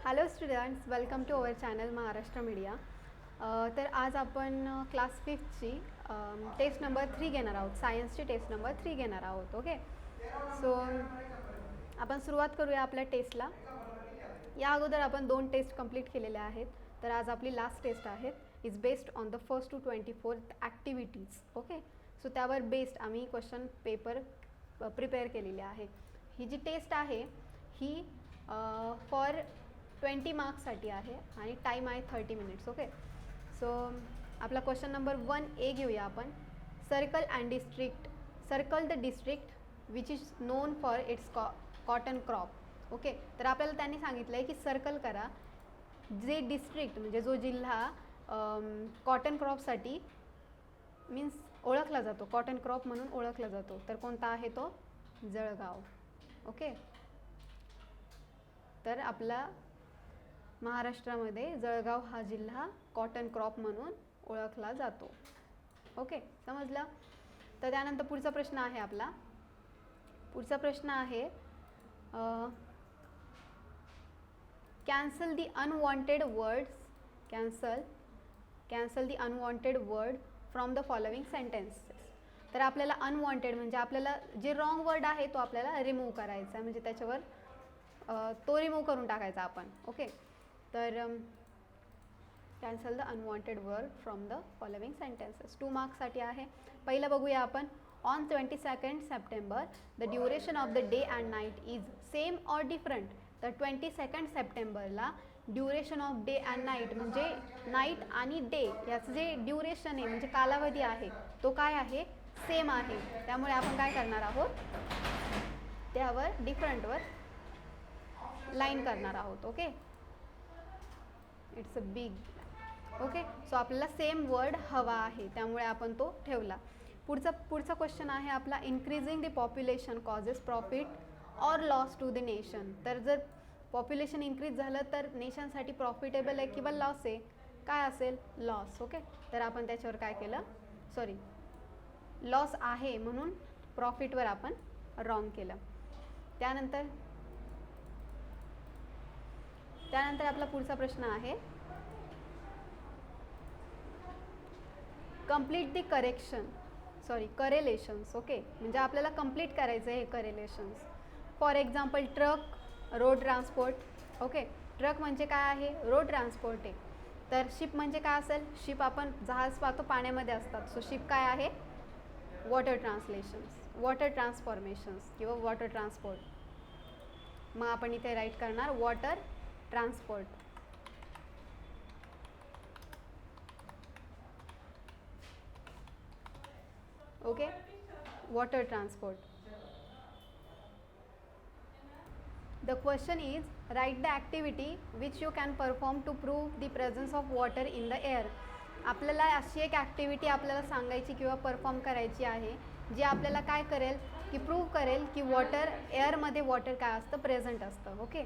Hello students, welcome to our channel Maharashtra Media. तर आज आपण क्लास 5ची टेस्ट नंबर 3 घेणार आहोत. सायन्सची टेस्ट नंबर 3 घेणार आहोत. ओके, सो आपण सुरुवात करूया आपल्या टेस्टला. या अगोदर आपण 2 टेस्ट कंप्लीट केलेल्या आहेत. तर आज आपली लास्ट टेस्ट आहे. Is based on the 1st to 24th activities. Okay, so त्यावर बेस्ड आम्ही क्वेश्चन पेपर प्रिपेअर केलेले आहे. ही जी टेस्ट आहे ही फॉर 20 मार्क्ससाठी आहे आणि टाईम आहे 30 मिनिट्स. ओके, सो आपला क्वेश्चन नंबर 1A घेऊया आपण. Circle the district which is non for its cotton crop. Okay, तर आपल्याला त्यांनी सांगितलं आहे की सर्कल करा जे डिस्ट्रिक्ट म्हणजे जो जिल्हा कॉटन क्रॉपसाठी मीन्स ओळखला जातो, कॉटन क्रॉप म्हणून ओळखला जातो, तर कोणता आहे तो? जळगाव. ओके, तर आपला महाराष्ट्रामध्ये जळगाव हा जिल्हा कॉटन क्रॉप म्हणून ओळखला जातो. ओके, समजलं? तर त्यानंतर पुढचा प्रश्न आहे आपला. पुढचा प्रश्न आहे cancel the unwanted words. Cancel the unwanted word from the following sentences. तर आपल्याला अनवॉन्टेड म्हणजे आपल्याला जे रॉंग वर्ड आहे तो आपल्याला रिमूव्ह करायचा, म्हणजे त्याच्यावर तो रिमूव्ह करून टाकायचा आपण. ओके, तर cancel the unwanted word from the following sentences. 2 मार्क्ससाठी आहे. पहिलं बघूया आपण. On 22nd September the duration of the day and night is same or different. तर 22nd सप्टेंबरला duration of day and night म्हणजे नाईट आणि डे याचं जे ड्युरेशन आहे म्हणजे कालावधी आहे तो काय आहे? सेम आहे. त्यामुळे आपण काय करणार आहोत? त्यावर डिफरंटवर लाईन करणार आहोत. Okay, it's a big. Okay, so आपल्याला सेम वर्ड हवा आहे त्यामुळे आपण तो ठेवला. पुढचा क्वेश्चन आहे आपला. Increasing the population causes profit or loss to the nation. तर जर पॉप्युलेशन इन्क्रीज झालं तर नेशनसाठी प्रॉफिटेबल आहे किंवा लॉस आहे? काय असेल? लॉस. ओके, तर आपण त्याच्यावर काय केलं? सॉरी, लॉस आहे म्हणून प्रॉफिटवर आपण रॉंग केलं. त्यानंतर आपला पुढचा प्रश्न आहे कंप्लीट दी करेलेशन्स. ओके, म्हणजे आपल्याला कंप्लीट करायचं आहे हे correlations. For example truck, road transport. Okay, truck म्हणजे काय आहे? रोड ट्रान्सपोर्ट आहे. तर शिप म्हणजे काय असेल? शिप आपण जहाज पाहतो पाण्यामध्ये असतात, सो शिप काय आहे? वॉटर ट्रान्सफॉर्मेशन्स किंवा वॉटर ट्रान्सपोर्ट. मग आपण इथे राईट करणार water transport. Okay, water transport. The question is write the activity which you can perform to prove the presence of water in the air. आपल्याला अशी एक ॲक्टिव्हिटी आपल्याला सांगायची किंवा परफॉर्म करायची आहे जी आपल्याला काय करेल की प्रूव्ह करेल की वॉटर एअरमध्ये वॉटर काय असतं? प्रेझेंट असतं. ओके,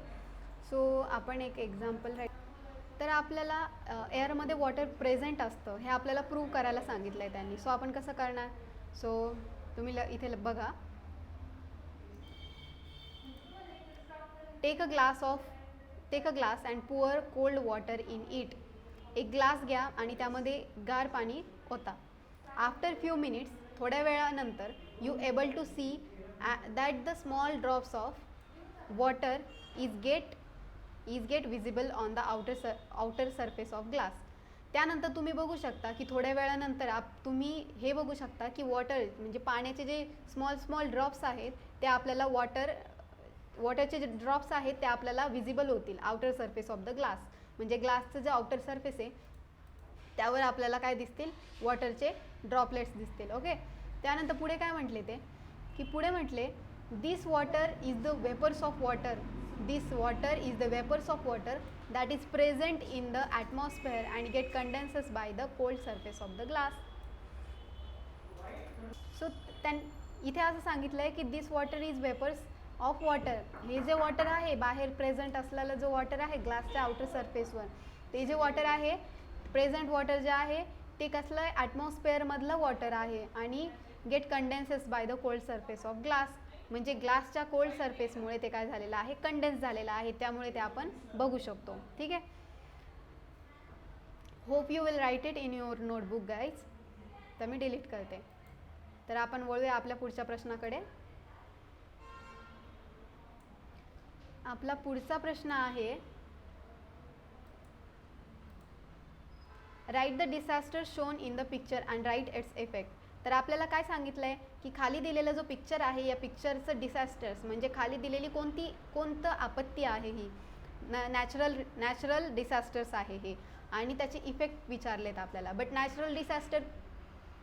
सो आपण एक एक्झाम्पल राईट. तर आपल्याला एअरमध्ये वॉटर प्रेझेंट असतं हे आपल्याला प्रूव्ह करायला सांगितलं आहे त्यांनी. सो आपण कसं करणार? सो तुम्ही इथे बघा. Take a glass and pour cold water in it. एक ग्लास घ्या आणि त्यामध्ये गार पाणी ओता. आफ्टर फ्यू मिनिट्स, थोड्या वेळानंतर, you able to see that the small drops of water is get visible on the outer surface of glass. त्यानंतर तुम्ही बघू शकता की थोड्या वेळानंतर तुम्ही हे बघू शकता की वॉटर म्हणजे पाण्याचे जे स्मॉल ड्रॉप्स आहेत ते आपल्याला वॉटरचे जे ड्रॉप्स आहेत ते आपल्याला विजिबल होतील outer surface of the glass. म्हणजे ग्लासचं जे आउटर सरफेस आहे त्यावर आपल्याला काय दिसतील? वॉटरचे ड्रॉपलेट्स दिसतील. ओके, त्यानंतर पुढे काय म्हटले ते की पुढे म्हटले this water is the vapours of water that is present in the atmosphere and get condenses by the cold surface of the glass. So इथे असं सांगितलं आहे की this water is vapours of water. हे जे वॉटर आहे बाहेर present असलेलं जो वॉटर आहे ग्लासच्या आउटर सरफेसवर, ते जे वॉटर आहे प्रेझेंट वॉटर जे आहे ते कसलं ॲटमॉस्फिअरमधलं वॉटर आहे आणि get condenses by the cold surface of glass. म्हणजे ग्लासच्या कोल्ड सरफेसमुळे ते काय झालेलं आहे, कंडेन्स झालेलं आहे, त्यामुळे ते आपण बघू शकतो. ठीक आहे. Hope you will write it in your notebook guys. तर मी डिलीट करते. तर आपण वळूया आपल्या पुढच्या प्रश्नाकडे. आपला पुढचा प्रश्न आहे, write the disaster shown in the picture and write its effect. तर आपल्याला काय सांगितलं आहे की खाली दिलेला जो पिक्चर आहे या पिक्चरचं डिझास्टर्स म्हणजे खाली दिलेली कोणतं आपत्ती आहे ही, नॅचरल डिझास्टर्स आहे हे, आणि त्याचे इफेक्ट विचारलेत आपल्याला. बट नॅचरल डिझास्टर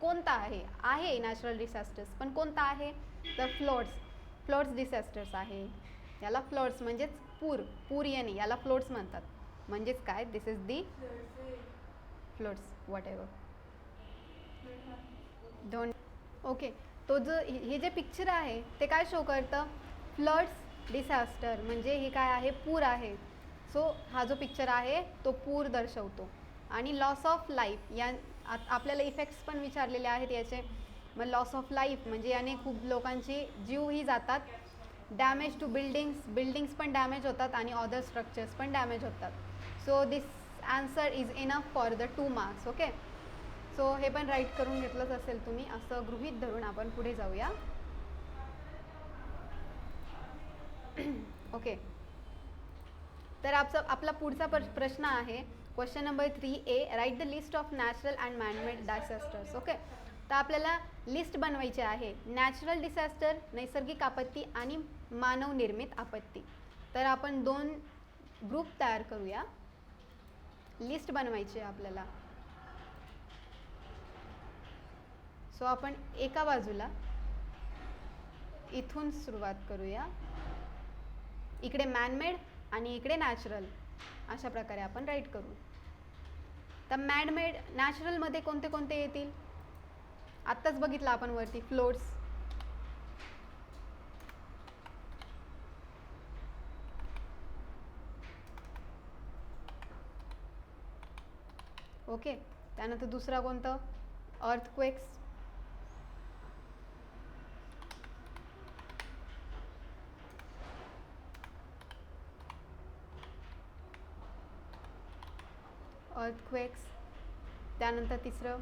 कोणता आहे नॅचरल डिझास्टर्स, पण कोणता आहे तर फ्लड्स डिझास्टर्स आहे. याला फ्लड्स म्हणजेच पूर येणे याला फ्लड्स म्हणतात. म्हणजेच काय, this is the floods whatever don't. Okay. तो जो हे जे पिक्चर आहे ते काय शो करतं, फ्लड्स डिझास्टर म्हणजे हे काय आहे, पूर आहे. सो हा जो पिक्चर आहे तो पूर दर्शवतो. आणि लॉस ऑफ लाईफ या आपल्याला इफेक्ट्स पण विचारलेले आहेत याचे. मग लॉस ऑफ लाईफ म्हणजे याने खूप लोकांची जीवही जातात. डॅमेज टू बिल्डिंग्स पण डॅमेज होतात आणि अदर स्ट्रक्चर्स पण डॅमेज होतात. So this answer is enough for the 2 marks. Okay. So हे पण राईट करून घेतलंच असेल तुम्ही, असं गृहीत धरून आपण पुढे जाऊया. ओके. तर आपला पुढचा प्रश्न आहे question number 3A, write the list of natural and man-made disasters. Okay. तर आपल्याला लिस्ट बनवायची आहे, नॅचरल डिझास्टर नैसर्गिक आपत्ती आणि मानवनिर्मित आपत्ती. तर आपण 2 ग्रुप तयार करूया. लिस्ट बनवायची आहे आपल्याला. सो आपण एका बाजूला इथून सुरुवात करूया, इकडे मॅनमेड आणि इकडे नॅचरल, अशा प्रकारे आपण राईट करू. तर नॅचरलमध्ये कोणते कोणते येतील, आत्ताच बघितलं आपण वरती, फ्लोड्स, ओके. त्यानंतर दुसरा कोणतं, अर्थक्वेक्स, त्यानंतर तिसरं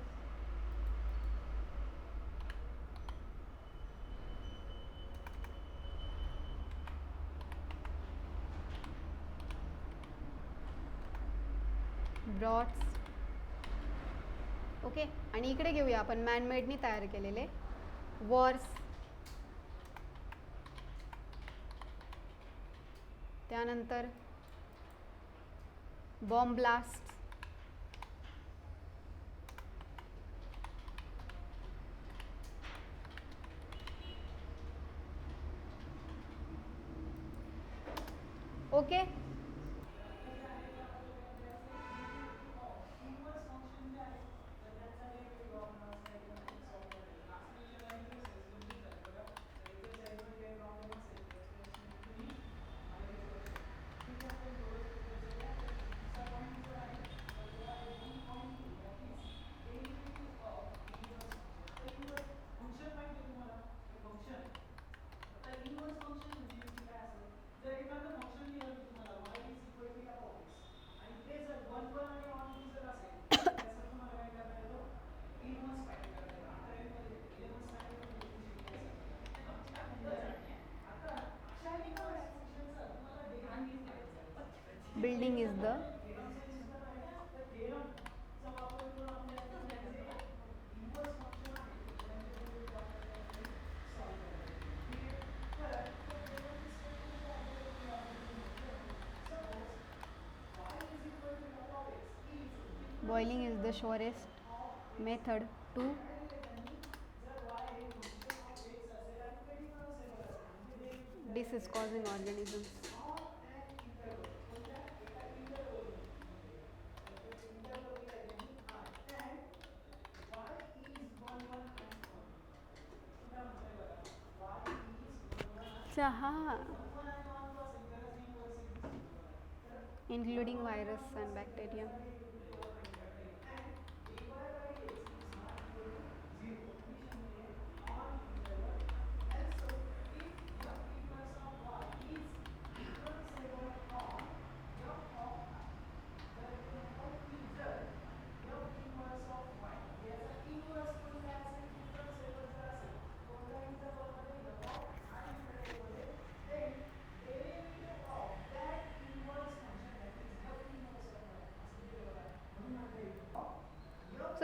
ड्रॉट्स. ओके. आणि इकडे घेऊया आपण मॅनमेडनी तयार केलेले वॉर्स, त्यानंतर bomb blast, okay. Building is the boiling is the surest method to disease causing organisms. चहा, including virus and bacteria.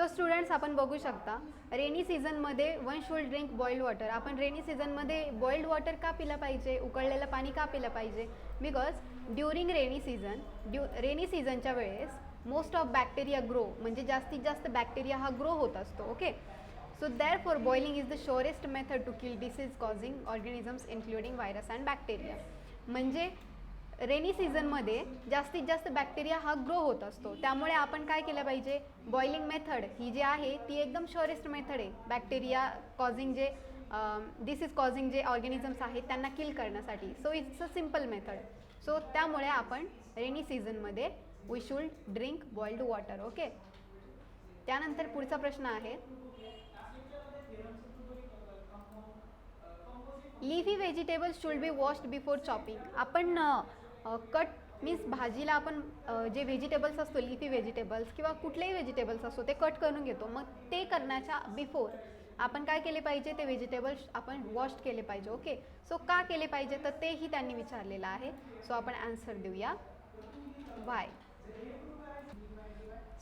So students आपण बघू शकता रेनी सीझनमध्ये one should drink boiled water. आपण रेनी सीझनमध्ये बॉइल्ड वॉटर का पिलं पाहिजे, उकळलेलं पाणी का पिलं पाहिजे? बिकॉज ड्युरिंग रेनी सीझनच्या वेळेस मोस्ट ऑफ बॅक्टेरिया ग्रो, म्हणजे जास्तीत जास्त बॅक्टेरिया हा ग्रो होत असतो. Okay, so therefore boiling is the surest method to kill disease causing organisms including virus and bacteria. म्हणजे रेनी सीझनमध्ये जास्तीत जास्त बॅक्टेरिया हा ग्रो होत असतो, त्यामुळे आपण काय केलं पाहिजे, बॉइलिंग मेथड ही जी आहे ती एकदम शोरेस्ट मेथड आहे बॅक्टेरिया कॉझिंग जे डिसीज कॉझिंग जे ऑर्गॅनिझम्स आहेत त्यांना किल करण्यासाठी. So it's a simple method. So त्यामुळे आपण रेनी सीझनमध्ये we should drink boiled water. Okay, त्यानंतर पुढचा प्रश्न आहे, leafy vegetables should be washed before chopping. आपण कट मीन्स भाजीला आपण जे व्हेजिटेबल्स असतो, लिफी व्हेजिटेबल्स किंवा कुठलेही व्हेजिटेबल्स असतो ते कट करून घेतो. मग ते करण्याच्या बिफोर आपण काय केले पाहिजे, ते व्हेजिटेबल्स आपण वॉश केले पाहिजे. ओके, सो का केले पाहिजे तर तेही त्यांनी विचारलेलं आहे. सो आपण आन्सर देऊया why.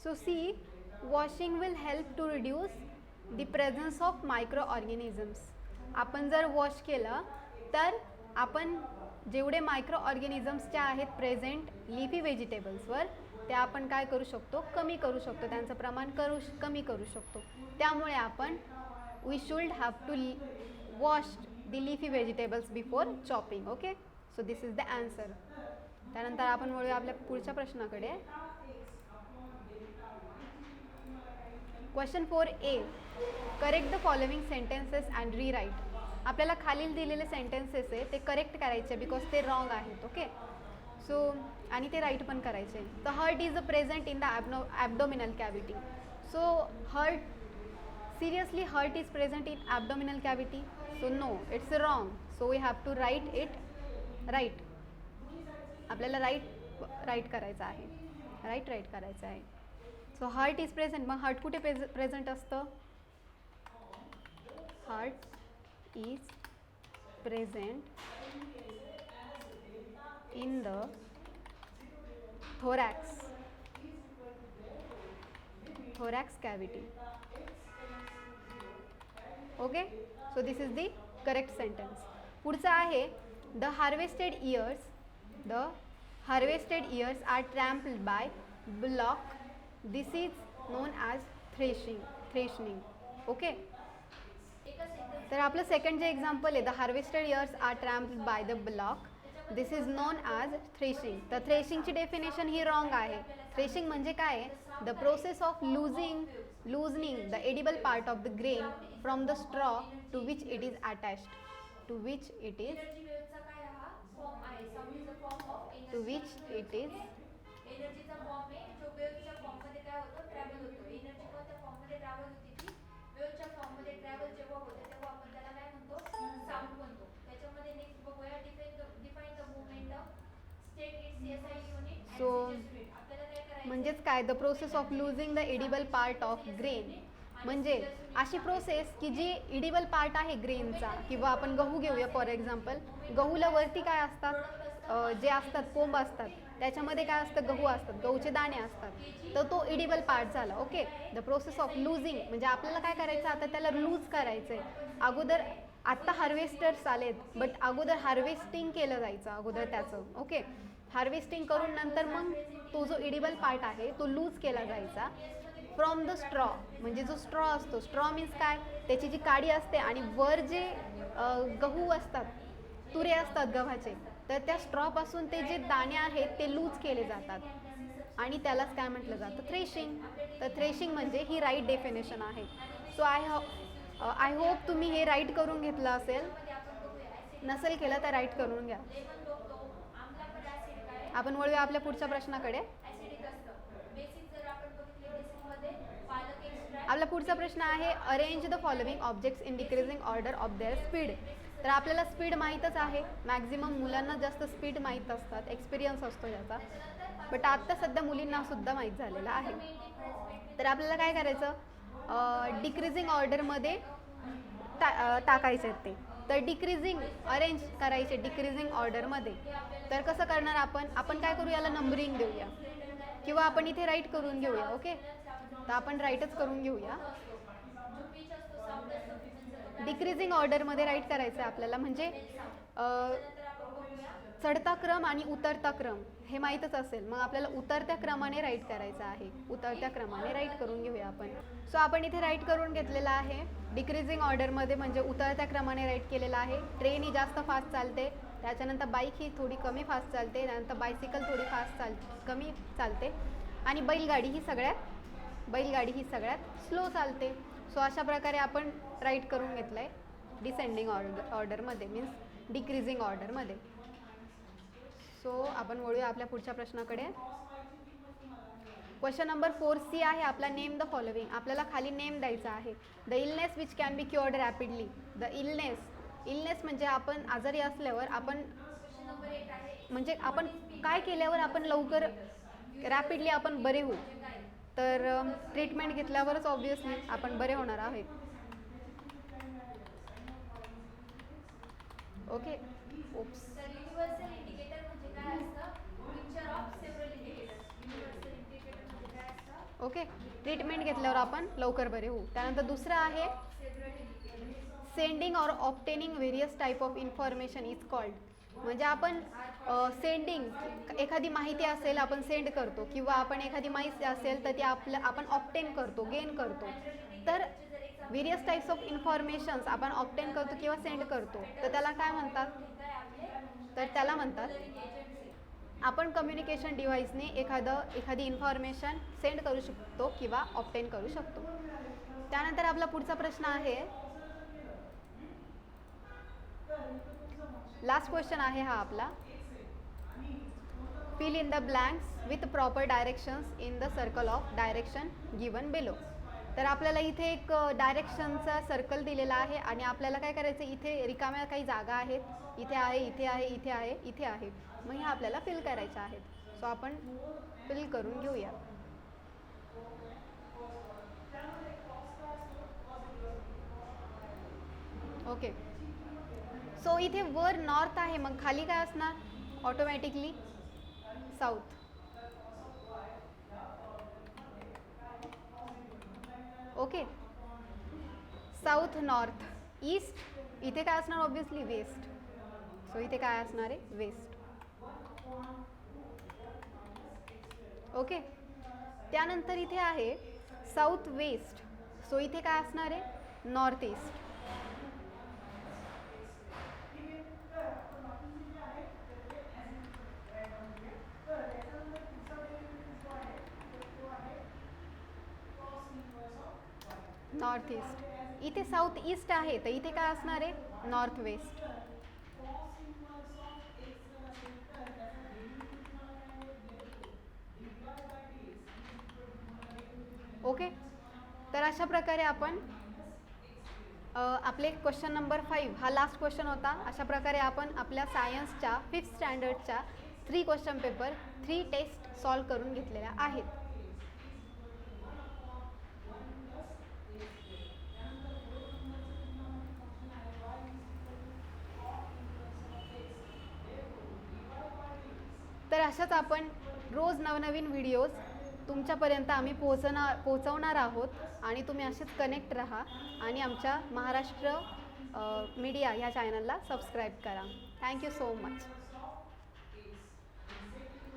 So C, washing will help to reduce the presence of micro organisms. आपण जर वॉश केलं तर आपण जेवढे मायक्रो ऑर्गॅनिझम्स जे आहेत प्रेझेंट लिफी व्हेजिटेबल्सवर ते आपण काय करू शकतो, कमी करू शकतो, त्यांचं प्रमाण कमी करू शकतो. त्यामुळे आपण we should have to wash the leafy vegetables before chopping. Okay, so this is the answer. त्यानंतर आपण वळूया आपल्या पुढच्या प्रश्नाकडे. Question 4A, correct the following sentences and rewrite. आपल्याला खालील दिलेले सेंटेन्सेस आहे ते करेक्ट करायचे बिकॉज ते रॉंग आहेत. ओके, सो आणि ते राईट पण करायचे. The heart is a present in the abdominal cavity. So heart, seriously heart is present in abdominal cavity? So no, it's wrong. So we have to write it right. आपल्याला write करायचं आहे, write करायचं आहे. So heart is present. मग heart कुठे present असतं? Heart is present in the thorax cavity. Okay, so this is the correct sentence. पुढचं आहे, the harvested ears are trampled bye bullock. This is known as threshing. Okay, तर आपलं second जे example आहे, the harvested ears are trampled by the bullock, this is known as threshing. तर थ्रेशिंगची definition ही wrong आहे. थ्रेशिंग म्हणजे काय आहे? The process of loosening the edible part of the grain from the straw to which it is attached. So म्हणजेच काय, the process of loosing the edible part of grain म्हणजे अशी process की जी edible part आहे ग्रेनचा, किंवा आपण गहू घेऊया फॉर एक्झाम्पल. गहूला वरती काय असतात, जे असतात कोंब असतात, त्याच्यामध्ये काय असतं, गहू असतात, गहूचे दाणे असतात, तर तो एडिबल पार्ट झाला. Okay, the process of losing म्हणजे आपल्याला काय करायचं, आता त्याला लूज करायचं आहे. अगोदर आत्ता हार्वेस्टर्स आलेत, बट अगोदर हार्वेस्टिंग केलं जायचं अगोदर त्याचं. ओके, हार्वेस्टिंग करून नंतर मग तो जो एडिबल पार्ट आहे तो लूज केला जायचा फ्रॉम द स्ट्रॉ. म्हणजे जो स्ट्रॉ असतो, स्ट्रॉ मीन्स काय, त्याची जी काडी असते आणि वर जे गहू असतात, तुरे असतात गव्हाचे, तर त्या स्ट्रॉपासून ते जे दाणे आहेत ते लूज केले जातात आणि त्यालाच काय म्हटलं जातं, थ्रेशिंग. तर थ्रेशिंग म्हणजे ही राईट डेफिनेशन आहे. सो आय होप तुम्ही हे राईट करून घेतलं असेल. नसेल केलं तर राईट करून घ्या. आपण वळूया आपल्या पुढच्या प्रश्नाकडे. आपला पुढचा प्रश्न आहे, arrange the following objects in decreasing order of their speed. तर आपल्याला स्पीड माहीतच आहे, मॅक्झिमम मुलांना जास्त स्पीड माहीत असतात, एक्सपिरियन्स असतो याचा, बट आत्ता सध्या मुलींना सुद्धा माहीत झालेला आहे. तर आपल्याला काय करायचं, डिक्रीजिंग ऑर्डरमध्ये टाकायचे आहेत ते. तर डिक्रीजिंग अरेंज करायचे डिक्रीजिंग ऑर्डरमध्ये. तर कसं करणार आपण काय करू, याला नंबरिंग देऊया किंवा आपण इथे राईट करून घेऊया. ओके, तर आपण राईटच करून घेऊया. डिक्रीजिंग ऑर्डरमध्ये राईट करायचं आहे आपल्याला, म्हणजे चढता क्रम आणि उतरता क्रम हे माहीतच असेल. मग आपल्याला उतरत्या क्रमाने राईट करायचं आहे. उतरत्या क्रमाने राईट करून घेऊया आपण. सो आपण इथे राईट करून घेतलेलं आहे. डिक्रीजिंग ऑर्डरमध्ये म्हणजे उतरत्या क्रमाने राईट केलेलं आहे. ट्रेन ही जास्त फास्ट चालते, त्याच्यानंतर बाईक ही थोडी कमी फास्ट चालते, त्यानंतर बायसिकल थोडी कमी चालते, आणि बैलगाडी ही सगळ्यात स्लो चालते. सो अशा प्रकारे आपण राईट करून घेतलं आहे डिसेंडिंग ऑर्डरमध्ये, मीन्स डिक्रीजिंग ऑर्डरमध्ये. सो आपण वळूया आपल्या पुढच्या प्रश्नाकडे. क्वेश्चन नंबर 4C आहे आपला, नेम द फॉलोविंग. आपल्याला खाली नेम द्यायचा आहे. The illness which can be क्युअर्ड rapidly. The illness म्हणजे आपण आजारी असल्यावर आपण म्हणजे आपण काय केल्यावर आपण लवकर रॅपिडली आपण बरे होऊ. तर ट्रीटमेंट घेतल्यावरच ऑब्व्हियसली आपण बरे होणार आहे. ओके. ओप्स. ओके, ट्रीटमेंट घेतल्यावर आपण लवकर बरे होऊ. त्यानंतर दुसरं आहे sending or obtaining various type of information is called. म्हणजे आपण सेंडिंग एखादी माहिती असेल आपण सेंड करतो, किंवा आपण एखादी माहिती असेल तर ती आपण ऑप्टेन करतो, गेन करतो. तर व्हेरियस टाईप्स ऑफ इन्फॉर्मेशन्स आपण ऑप्टेन करतो किंवा सेंड करतो, तर त्याला काय म्हणतात? तर त्याला म्हणतात आपण कम्युनिकेशन डिव्हाइसने एखादी इन्फॉर्मेशन सेंड करू शकतो किंवा ऑप्टेन करू शकतो. त्यानंतर आपला पुढचा प्रश्न आहे, लास्ट क्वेश्चन आहे हा आपला. Fill in the blanks with proper directions in the circle of direction given below. तर आपल्याला इथे एक डायरेक्शनचा सर्कल दिलेला आहे आणि आपल्याला काय करायचं, इथे रिकाम्या काही जागा आहेत, इथे आहे, इथे आहे, इथे आहे, इथे आहे. मग ह्या आपल्याला फिल करायच्या आहेत. सो आपण फिल करून घेऊया. ओके. सो इथे वर नॉर्थ आहे, मग खाली काय असणार? Automatically south. Okay, south, north, east. इथे काय असणार? Obviously waste. सो इथे काय असणार आहे? वेस्ट. ओके. त्यानंतर इथे आहे साऊथ वेस्ट. सो इथे काय असणार आहे? North east. North east. इथे साऊथ ईस्ट आहे, तर इथे काय असणार आहे? North west. ओके. तर अशा प्रकारे आपण आपले क्वेश्चन नंबर 5 हा लास्ट क्वेश्चन होता. अशा प्रकारे आपण आपल्या सायन्सच्या 5th स्टँडर्डच्या 3 क्वेश्चन पेपर 3 टेस्ट सॉल्व करून घेतलेल्या आहेत. तर अशाच आपण रोज नवनवीन व्हिडिओज तुमच्यापर्यंत आम्ही पोहोचवणार आहोत, आणि तुम्ही असेच कनेक्ट राहा आणि आमच्या महाराष्ट्र मीडिया ह्या चॅनलला सबस्क्राईब करा. Thank you so much.